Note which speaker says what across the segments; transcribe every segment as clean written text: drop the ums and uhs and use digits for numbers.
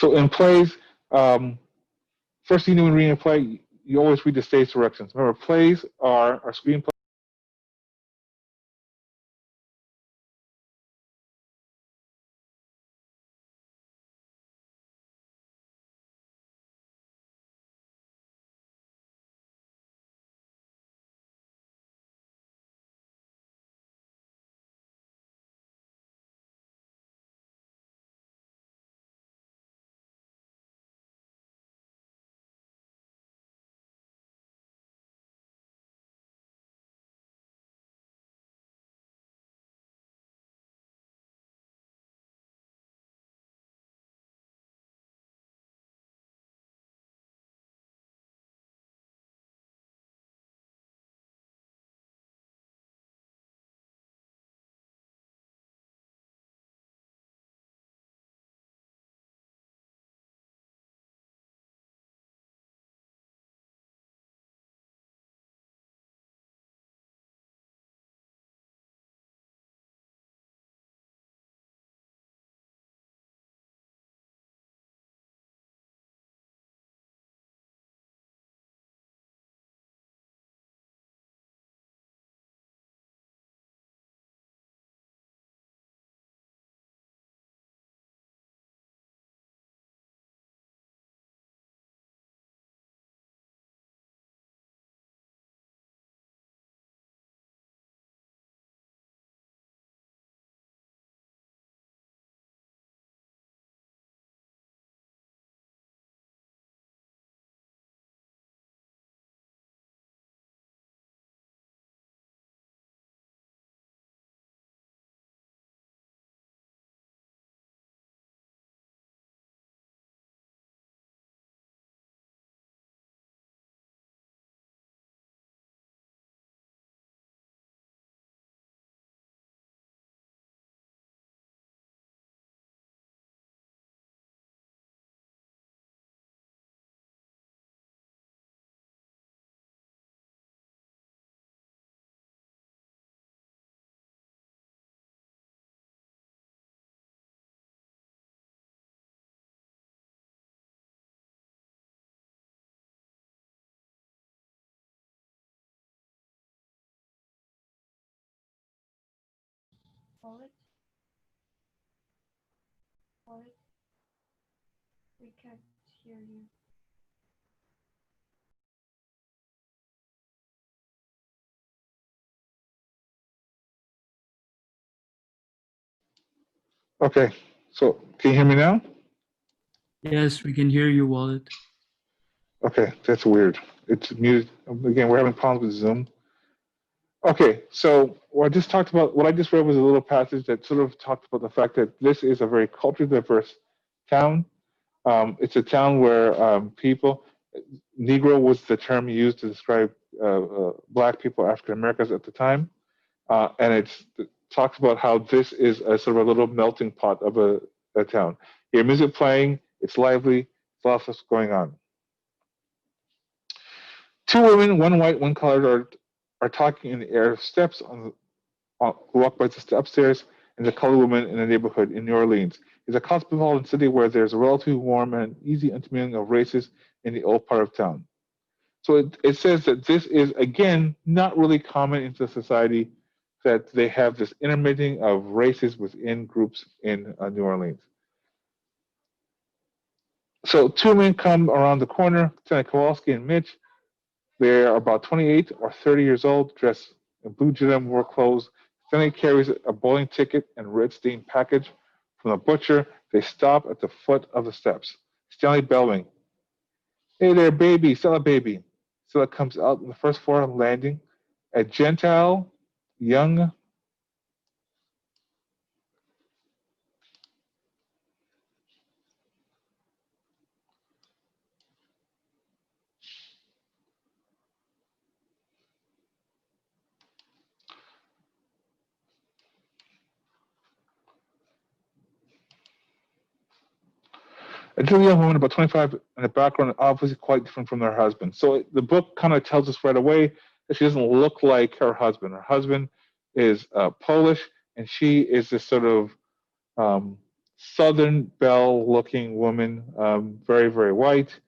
Speaker 1: So in plays, first thing you do when reading a play, you always read the stage directions. Remember, plays are screenplays.
Speaker 2: Wallet, wallet, we can't hear you.
Speaker 1: Okay, so can you hear me now?
Speaker 3: Yes, we can hear you, Wallet.
Speaker 1: Okay, that's weird. It's muted. Again, we're having problems with Zoom. Okay, so what I just read was a little passage that sort of talked about the fact that this is a very culturally diverse town. It's a town where Negro was the term used to describe black people, African Americans at the time, and it talks about how this is a sort of a little melting pot of a town. You hear music playing, it's lively, there's lots of stuff going on. Two women, one white, one colored, are talking in the air of steps who walk by the upstairs, and the colored woman in a neighborhood in New Orleans. It's a cosmopolitan city where there's a relatively warm and easy intermingling of races in the old part of town. So it says that this is, again, not really common into society, that they have this intermingling of races within groups in New Orleans. So two men come around the corner, Lieutenant Kowalski and Mitch. They're about 28 or 30 years old, dressed in blue denim work clothes. Stanley carries a bowling ticket and red stained package from the butcher. They stop at the foot of the steps. Stanley bellowing, "Hey there, baby, Stella, baby." Stella comes out on the first floor landing. A Gentile, young. A young woman, about 25, in the background, obviously quite different from her husband. So the book kind of tells us right away that she doesn't look like her husband. Her husband is Polish, and she is this sort of Southern belle-looking woman, very, very white.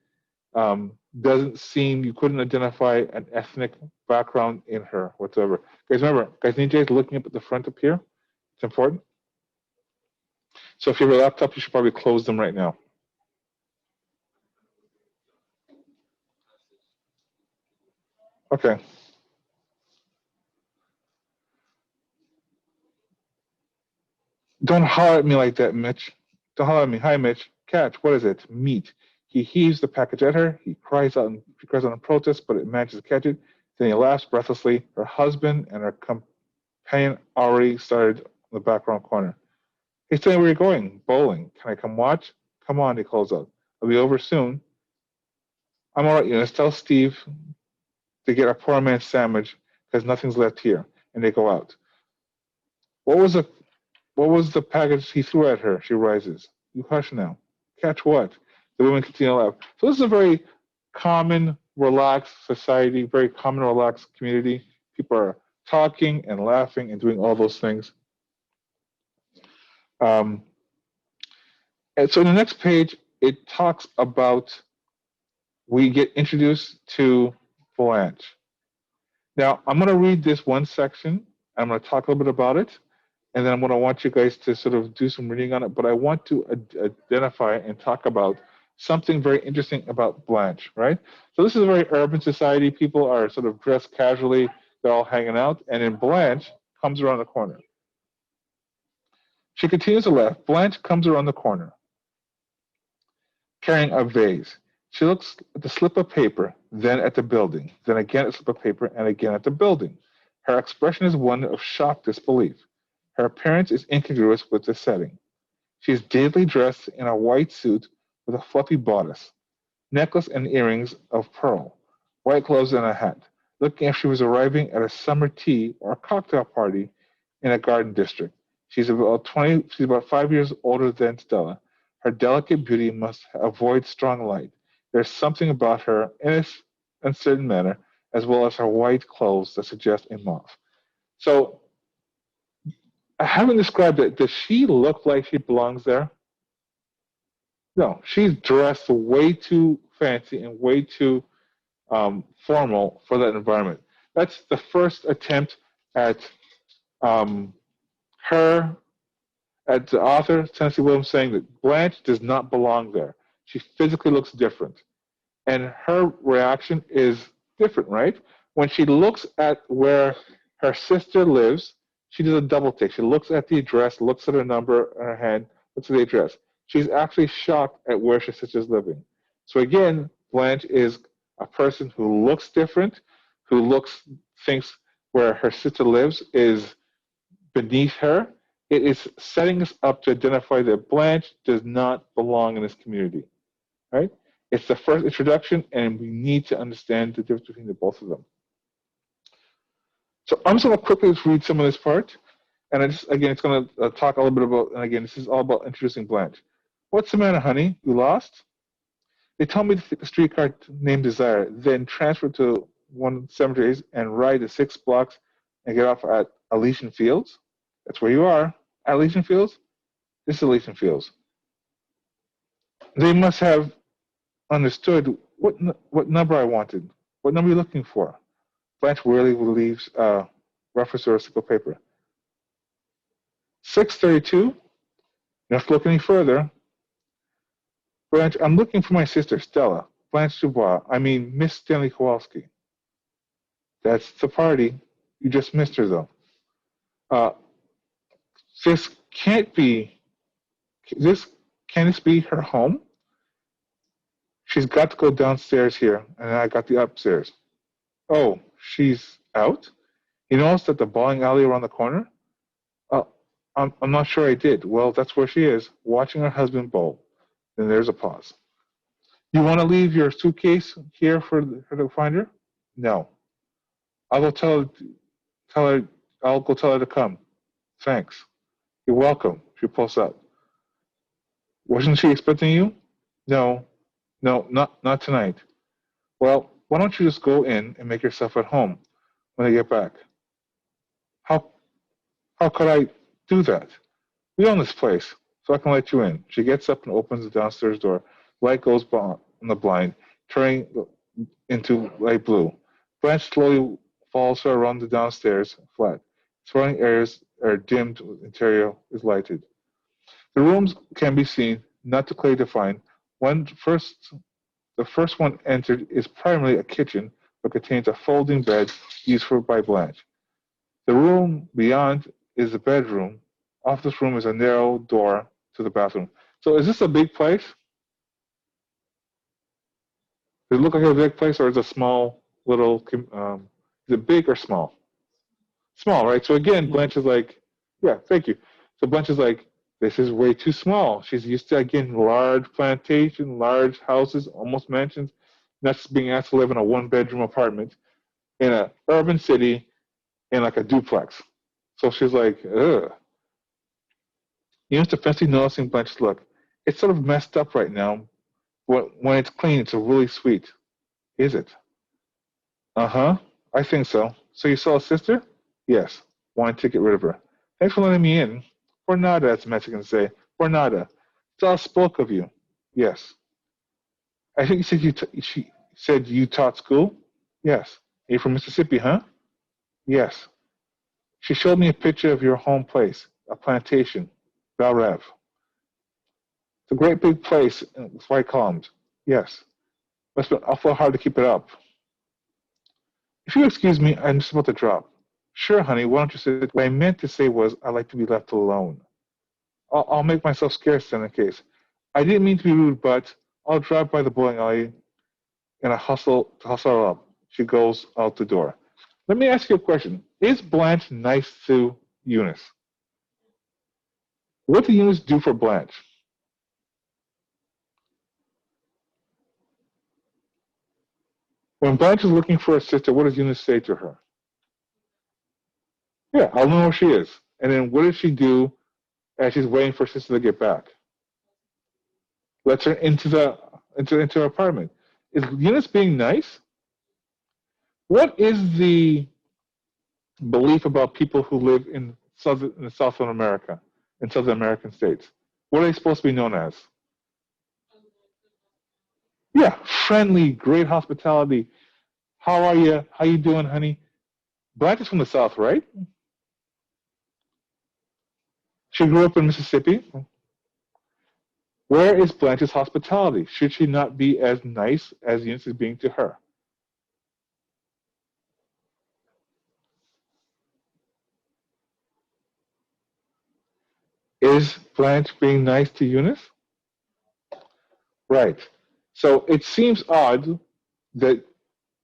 Speaker 1: Doesn't seem, you couldn't identify an ethnic background in her whatsoever. Guys, remember, guys, need you guys looking up at the front up here. It's important. So if you have a laptop, you should probably close them right now. Okay. Don't holler at me like that, Mitch. Don't holler at me. Hi, Mitch. Catch. What is it? Meat. He heaves the package at her. He cries out in protest, but it manages to catch it. Then he laughs breathlessly. Her husband and her companion already started in the background corner. Hey, tell me where you're going. Bowling. Can I come watch? Come on, he calls out. I'll be over soon. I'm all right, Eunice. Tell Steve to get a poor man's sandwich because nothing's left here. And they go out. What was the package he threw at her? She rises. You hush now. Catch what? The women continue to laugh. So this is a very common, relaxed society, very common, relaxed community. People are talking and laughing and doing all those things. And so in the next page, it talks about, we get introduced to Blanche. Now, I'm going to read this one section. I'm going to talk a little bit about it. And then I'm going to want you guys to sort of do some reading on it. But I want to identify and talk about something very interesting about Blanche, right? So this is a very urban society. People are sort of dressed casually. They're all hanging out. And then Blanche comes around the corner. She continues to laugh. Blanche comes around the corner, carrying a vase. She looks at the slip of paper, then at the building, then again at the slip of paper, and again at the building. Her expression is one of shocked disbelief. Her appearance is incongruous with the setting. She is daintily dressed in a white suit with a fluffy bodice, necklace and earrings of pearl, white gloves and a hat, looking as if she was arriving at a summer tea or a cocktail party in a garden district. She's about 5 years older than Stella. Her delicate beauty must avoid strong light. There's something about her in a uncertain manner, as well as her white clothes that suggest a moth. So, I haven't described it. Does she look like she belongs there? No, she's dressed way too fancy and way too formal for that environment. That's the first attempt at at the author, Tennessee Williams, saying that Blanche does not belong there. She physically looks different. And her reaction is different, right? When she looks at where her sister lives, she does a double take. She looks at the address, looks at her number in her hand, looks at the address. She's actually shocked at where her sister's living. So again, Blanche is a person who looks different, who thinks where her sister lives is beneath her. It is setting us up to identify that Blanche does not belong in this community, right? It's the first introduction, and we need to understand the difference between the both of them. So I'm just going to quickly read some of this part, and it's going to talk a little bit about, and again, this is all about introducing Blanche. What's the matter, honey? You lost? They told me to take the streetcar named Desire, then transfer to 173 and ride the 6 blocks and get off at Elysian Fields. That's where you are. At Elysian Fields? This is Elysian Fields. They must have understood what number I wanted. What number are you looking for? Blanche wearily leaves reference to her slip of paper. 632. You don't have to look any further. Blanche, I'm looking for my sister, Stella. Blanche Dubois. I mean, Miss Stanley Kowalski. That's the party. You just missed her, though. This can't be. Can this be her home? She's got to go downstairs here, and I got the upstairs. Oh, she's out? You noticed at the bowling alley around the corner? I'm not sure I did. Well, that's where she is, watching her husband bowl. Then there's a pause. You want to leave your suitcase here for her to find her? No. I'll go tell her. I'll go tell her to come. Thanks. You're welcome. She pulls up. Wasn't she expecting you? No, not tonight. Well, why don't you just go in and make yourself at home when I get back? How could I do that? We own this place. so I can let you in. She gets up and opens the downstairs door. Light goes on the blind, turning into light blue. Blanche slowly follows her around the downstairs flat. Surrounding areas are dimmed, interior is lighted. The rooms can be seen, not too clearly defined. The first one entered is primarily a kitchen, but contains a folding bed used by Blanche. The room beyond is the bedroom. Off this room is a narrow door to the bathroom. So is this a big place? Does it look like a big place, or is it a small little? Is it big or small? Small, right? So again, Blanche is like, yeah, thank you. So Blanche is like, this is way too small. She's used to, again, large plantation, large houses, almost mansions, not just being asked to live in a one-bedroom apartment in an urban city in like a duplex. So she's like, ugh. Eunice defensively noticing Blanche's look. It's sort of messed up right now. When it's clean, it's really sweet. Is it? Uh-huh. I think so. So you saw a sister? Yes. Wanted to get rid of her. Thanks for letting me in. Por nada, as Mexicans say. Por nada. Sal spoke of you. Yes. I think she said you taught school? Yes. You're from Mississippi, huh? Yes. She showed me a picture of your home place, a plantation, Val Rev. It's a great big place with white columns. Yes. Must have been awful hard to keep it up. If you excuse me, I'm just about to drop. Sure, honey, why don't you sit? What I meant to say was I'd like to be left alone. I'll make myself scarce in that case. I didn't mean to be rude, but I'll drive by the bowling alley and I hustle her up. She goes out the door. Let me ask you a question. Is Blanche nice to Eunice? What did Eunice do for Blanche? When Blanche is looking for a sister, what does Eunice say to her? Yeah, I'll know where she is. And then what does she do as she's waiting for her sister to get back? Lets her into her apartment. Is Eunice being nice? What is the belief about people who live in Southern America, in Southern American states? What are they supposed to be known as? Yeah, friendly, great hospitality. How are you? How you doing, honey? Blanche is from the South, right? She grew up in Mississippi. Where is Blanche's hospitality? Should she not be as nice as Eunice is being to her? Is Blanche being nice to Eunice? Right. So it seems odd that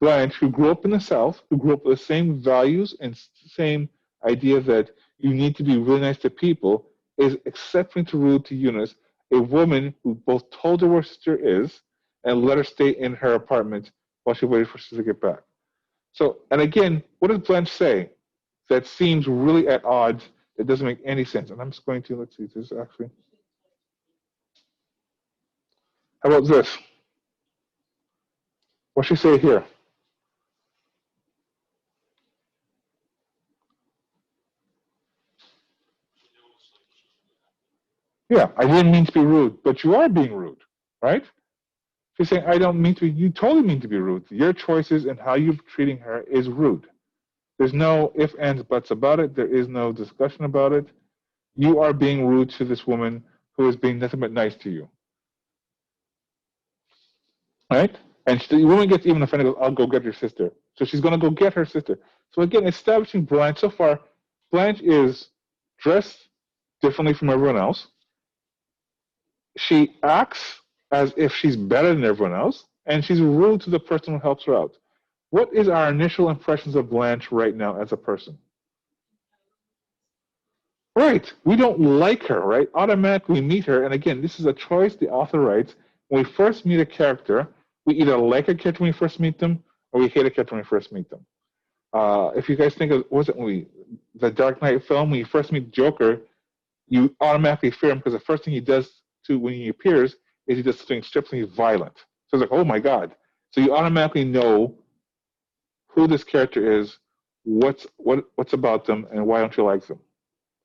Speaker 1: Blanche, who grew up in the South, who grew up with the same values and same idea that you need to be really nice to people, is exceptionally rude to Eunice, a woman who both told her where her sister is and let her stay in her apartment while she waited for her sister to get back. So, and again, what does Blanche say? That seems really at odds. It doesn't make any sense. And I'm just going to, let's see, this actually. How about this? What's she say here? Yeah, I didn't mean to be rude, but you are being rude, right? She's saying, I don't mean to be, you totally mean to be rude. Your choices and how you're treating her is rude. There's no ifs, ands, buts about it. There is no discussion about it. You are being rude to this woman who is being nothing but nice to you. Right? And the woman gets even offended, goes, I'll go get your sister. So she's going to go get her sister. So again, establishing Blanche, so far, Blanche is dressed differently from everyone else. She acts as if she's better than everyone else, and she's rude to the person who helps her out. What is our initial impressions of Blanche right now as a person? Right. We don't like her, right? Automatically meet her, and again, this is a choice the author writes. When we first meet a character, we either like a character when we first meet them, or we hate a character when we first meet them. If you guys think of, was it the Dark Knight film, when you first meet Joker, you automatically fear him because the first thing he does when he appears is he does something extremely violent. So it's like, oh my God. So you automatically know who this character is, what's about them, and why don't you like them,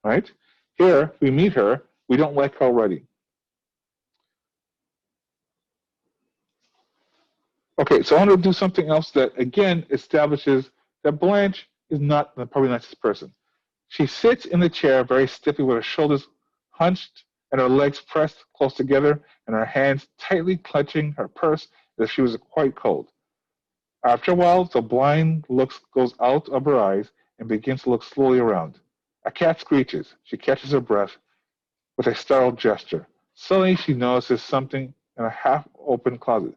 Speaker 1: right? Here, we meet her, We don't like her already. Okay, so I want to do something else that, again, establishes that Blanche is not probably not this person. She sits in the chair very stiffly with her shoulders hunched and her legs pressed close together and her hands tightly clutching her purse as if she was quite cold. After a while, the blind look goes out of her eyes and begins to look slowly around. A cat screeches. She catches her breath with a startled gesture. Suddenly, she notices something in a half-open closet.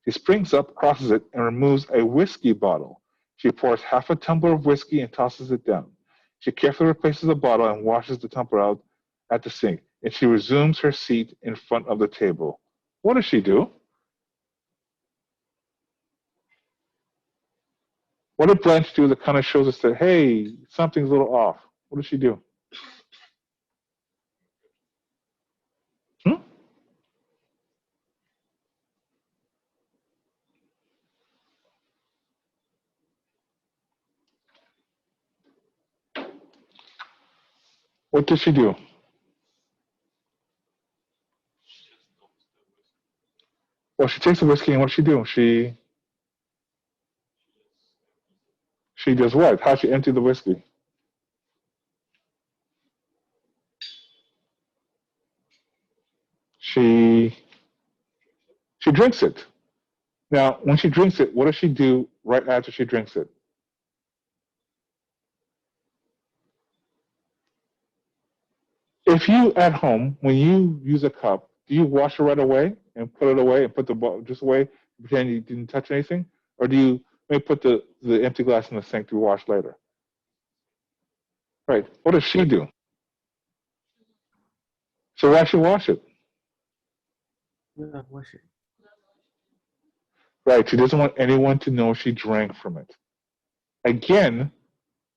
Speaker 1: She springs up, crosses it, and removes a whiskey bottle. She pours half a tumbler of whiskey and tosses it down. She carefully replaces the bottle and washes the tumbler out at the sink, and she resumes her seat in front of the table. What does she do? What did Blanche do that kind of shows us that, hey, something's a little off? What does she do? Hmm? What did she do? Well, she takes the whiskey, and what does she do? She does what? How she empty the whiskey? She she drinks it. Now, when she drinks it, what does she do right after she drinks it? If you at home, when you use a cup, do you wash it right away and put it away and put the bottle just away, pretend you didn't touch anything, or do you maybe put the empty glass in the sink to wash later? Right. What does she do? So why should wash it?
Speaker 3: Yeah, wash it.
Speaker 1: Right. She doesn't want anyone to know she drank from it. Again,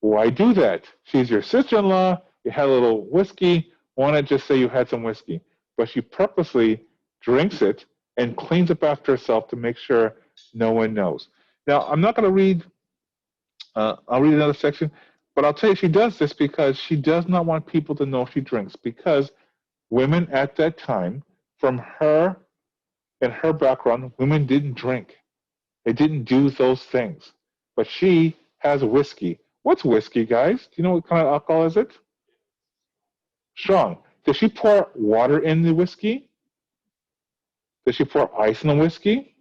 Speaker 1: why do that? She's your sister-in-law. You had a little whiskey. Why not just say you had some whiskey? But she purposely drinks it and cleans up after herself to make sure no one knows. Now, I'm not going to read. I'll read another section, but I'll tell you she does this because she does not want people to know she drinks. Because women at that time, from her and her background, women didn't drink. They didn't do those things. But she has whiskey. What's whiskey, guys? Do you know what kind of alcohol is it? Strong. Does she pour water in the whiskey? Does she pour ice in the whiskey?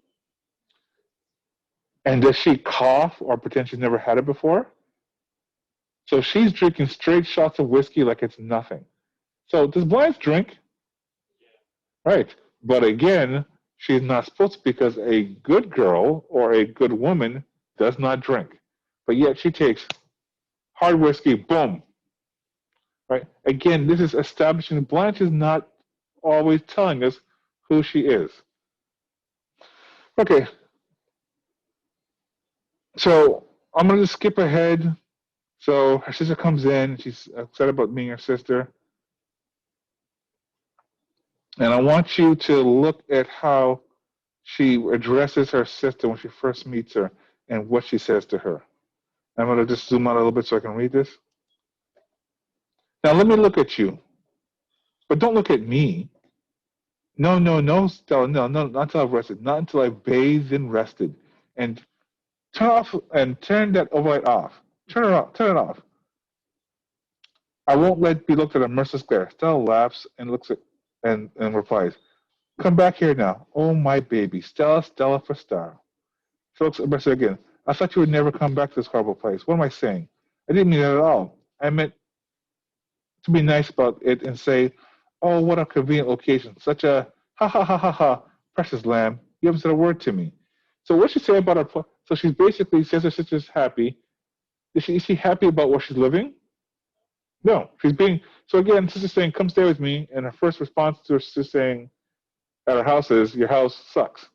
Speaker 1: And does she cough or pretend she's never had it before? So she's drinking straight shots of whiskey like it's nothing. So does Blanche drink? Right. But again, she's not supposed to because a good girl or a good woman does not drink. But yet she takes hard whiskey, boom. Right. Again, this is establishing Blanche is not always telling us who she is. Okay. So I'm going to skip ahead. So her sister comes in. She's excited about meeting her sister. And I want you to look at how she addresses her sister when she first meets her and what she says to her. I'm going to just zoom out a little bit so I can read this. Now, let me look at you, but don't look at me. No, no, no, Stella, no, no, not until I've rested, not until I've bathed and rested. And turn that overlight off. Turn it off, turn it off. I won't be looked at a merciless glare. Stella laughs and looks at and replies, "Come back here now. Oh, my baby. Stella, Stella for star." She looks at her again. "I thought you would never come back to this horrible place. What am I saying? I didn't mean that at all. I meant to be nice about it and say, oh, what a convenient location. Such a ha ha ha ha ha. Precious lamb. You haven't said a word to me." So what she say about her? So she's basically says her sister's happy. Is she happy about where she's living? No. She's being, so again, sister's saying, come stay with me. And her first response to her sister saying at her house is, your house sucks.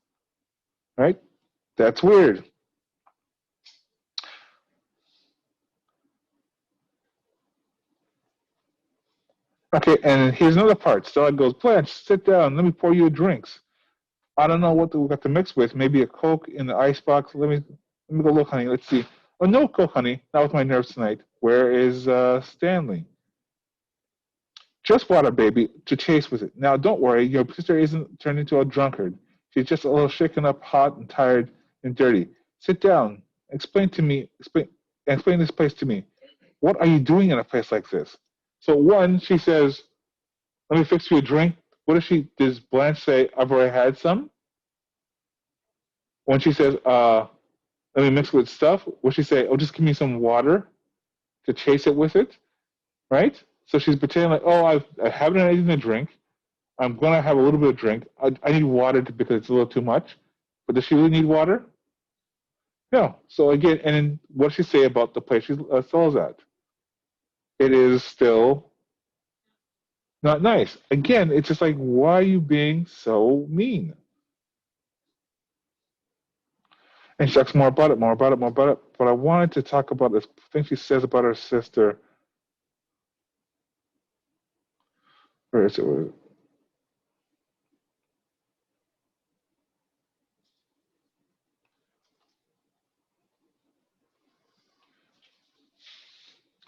Speaker 1: Right? That's weird. Okay, and here's another part. Stella goes, Blanche, sit down. Let me pour you drinks. I don't know what we got to mix with. Maybe a Coke in the icebox. Let me go look, honey. Let's see. Oh, no Coke, honey. Not with my nerves tonight. Where is Stanley? Just water, baby, to chase with it. Now, don't worry, your sister isn't turned into a drunkard. She's just a little shaken up, hot and tired and dirty. Sit down. Explain this place to me. What are you doing in a place like this? So one, she says, let me fix you a drink. Does Blanche say, I've already had some? When she says, let me mix it with stuff, what she say, oh, just give me some water to chase it with it, right? So she's pretending like, oh, I haven't had anything to drink. I'm going to have a little bit of drink. I need water because it's a little too much. But does she really need water? No. So again, and then what does she say about the place she sells at? It is still not nice. Again, it's just like, why are you being so mean? And she talks more about it. But I wanted to talk about this thing she says about her sister. Where is it?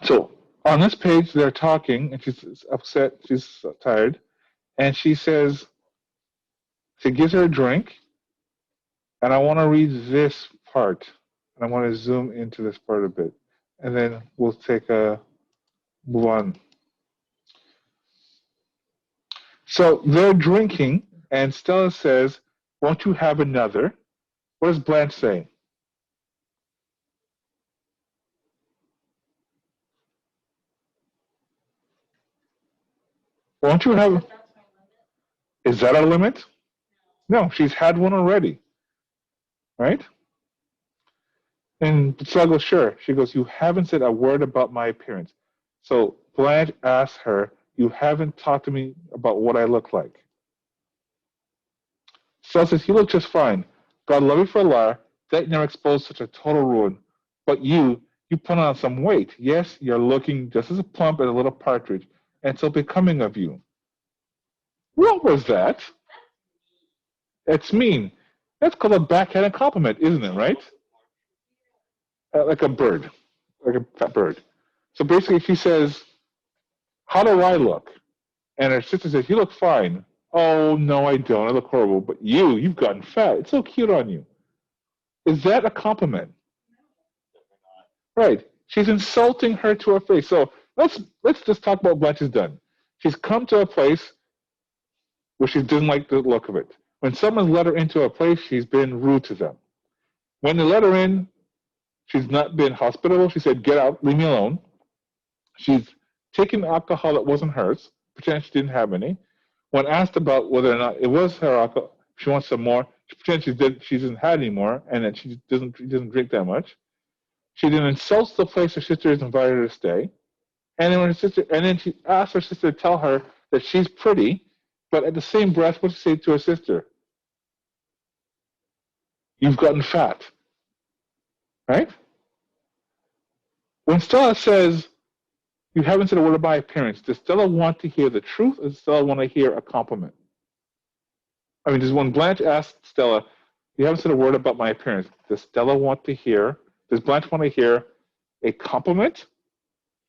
Speaker 1: So on this page, they're talking, and she's upset. She's tired. And she says, she gives her a drink. And I want to read this part. And I want to zoom into this part a bit. And then we'll move on. So they're drinking, and Stella says, won't you have another? What does Blanche say? Won't you have? Is that a limit? No, she's had one already, right? And Stella goes, sure. She goes, you haven't said a word about my appearance. So Blanche asks her, you haven't talked to me about what I look like. Stella says, you look just fine. God love you for a liar. That never exposed such a total ruin. But you put on some weight. Yes, you're looking just as plump as a little partridge, and so becoming of you. What was that? It's mean. That's called a backhanded compliment, isn't it, right? Like a bird, like a fat bird. So basically, she says, how do I look? And her sister says, you look fine. Oh, no, I don't. I look horrible. But you've gotten fat. It's so cute on you. Is that a compliment? Right. She's insulting her to her face. So let's just talk about what Blanche has done. She's come to a place where she didn't like the look of it. When someone let her into a place, she's been rude to them. When they let her in, she's not been hospitable. She said, get out, leave me alone. She's taken alcohol that wasn't hers, pretending she didn't have any. When asked about whether or not it was her alcohol, she wants some more. She pretends she doesn't have any more, and that she doesn't drink that much. She then insults the place her sister has invited her to stay. And then she asks her sister to tell her that she's pretty, but at the same breath, what does she say to her sister? You've gotten fat. Right? When Stella says, you haven't said a word about my appearance, does Stella want to hear the truth, or does Stella want to hear a compliment? I mean, when Blanche asks Stella, you haven't said a word about my appearance, does Blanche want to hear a compliment,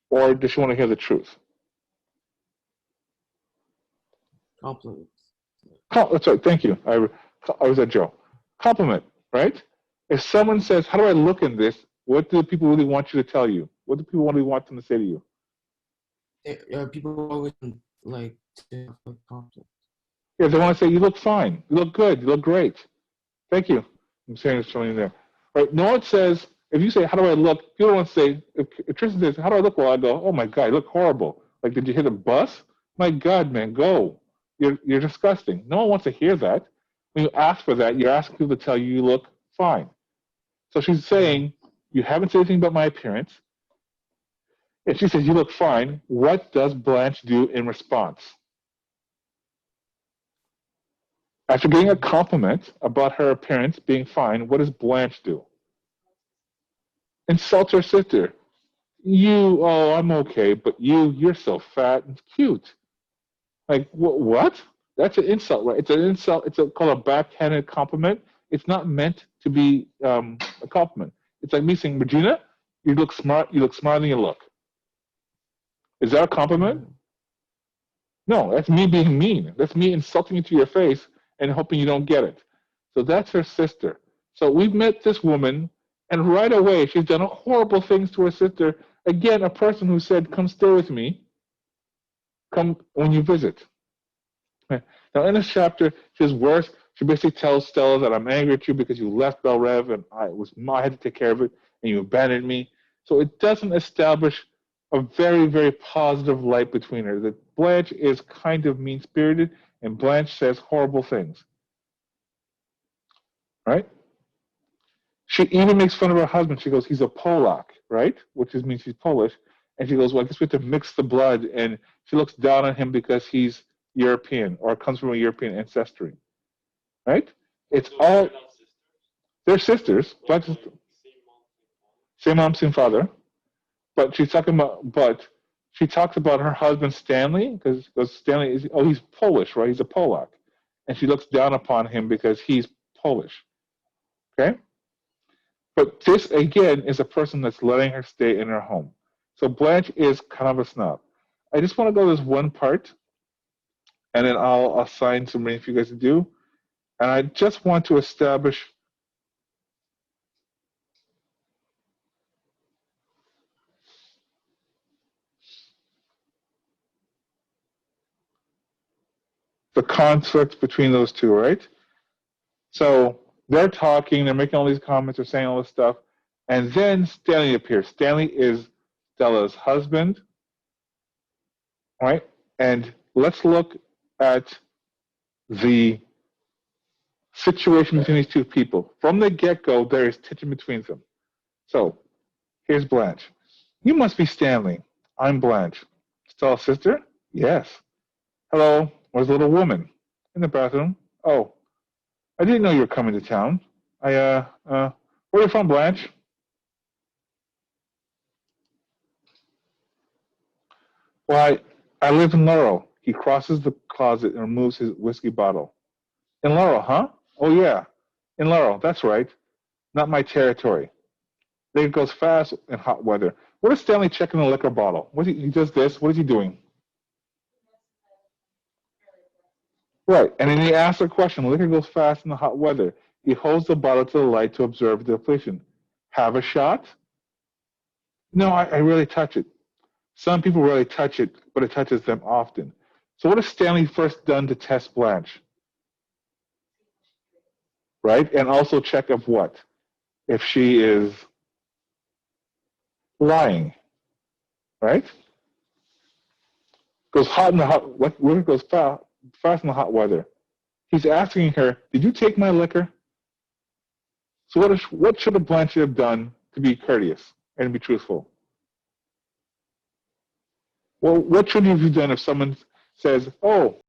Speaker 1: or does she want to hear the truth?
Speaker 3: Compliments.
Speaker 1: That's right, thank you. I was at Joe. Compliment, right? If someone says, how do I look in this, what do people really want you to tell you? What do people really want them to say to you?
Speaker 3: People always like to have a compliment.
Speaker 1: Yeah, they want to say, you look fine, you look good, you look great. Thank you. I'm saying it's showing there. Right? No one says, if you say, how do I look, people don't say, if Tristan says, how do I look? Well, I go, oh my God, you look horrible. Like, did you hit a bus? My God, man, go. You're disgusting. No one wants to hear that. When you ask for that, you're asking people to tell you look fine. So she's saying, you haven't said anything about my appearance. If she says, you look fine, what does Blanche do in response? After getting a compliment about her appearance being fine, what does Blanche do? Insult her sister. I'm okay, but you're so fat and cute. Like, what? That's an insult, right? It's an insult. It's called a backhanded compliment. It's not meant to be a compliment. It's like me saying, Regina, you look smart. You look smarter than you look. Is that a compliment? No, that's me being mean. That's me insulting you to your face and hoping you don't get it. So that's her sister. So we've met this woman, and right away she's done horrible things to her sister. Again, a person who said, "Come stay with me. Come when you visit." Now, in this chapter, she's worse. She basically tells Stella that I'm angry at you because you left Bel Rev and I had to take care of it and you abandoned me. So it doesn't establish a very, very positive light between her. That Blanche is kind of mean-spirited and Blanche says horrible things. Right? She even makes fun of her husband. She goes, he's a Polak, right? Which means he's Polish. And she goes, well, I guess we have to mix the blood. And she looks down on him because he's European or comes from a European ancestry. Right? It's all, they're sisters. Same mom, same father. But she talks about her husband Stanley, because Stanley is, he's Polish, right? He's a Polak. And she looks down upon him because he's Polish. Okay? But this, again, is a person that's letting her stay in her home. So Blanche is kind of a snob. I just want to go to this one part, and then I'll assign some rating for you guys to do. And I just want to establish the conflict between those two, right? So they're talking, they're making all these comments, they're saying all this stuff, and then Stanley appears. Stanley is Stella's husband, right? And let's look at the situation between these two people. From the get-go, there is tension between them. So here's Blanche. You must be Stanley. I'm Blanche. Stella's sister? Yes. Hello. Where's the little woman? In the bathroom. Oh, I didn't know you were coming to town. Where are you from, Blanche? Why, I live in Laurel. He crosses the closet and removes his whiskey bottle. In Laurel, huh? Oh, yeah. In Laurel, that's right. Not my territory. It goes fast in hot weather. What is Stanley checking the liquor bottle? He does this. What is he doing? Right, and then he asks a question. Liquor goes fast in the hot weather. He holds the bottle to the light to observe the depletion. Have a shot? No, I rarely touch it. Some people rarely touch it, but it touches them often. So what has Stanley first done to test Blanche? Right, and also check of what? If she is lying, right? Goes hot in the hot, liquor goes fast in the hot weather. He's asking her, did you take my liquor? So what should Blanche have done to be courteous and be truthful? Well, what should you have done if someone says, oh,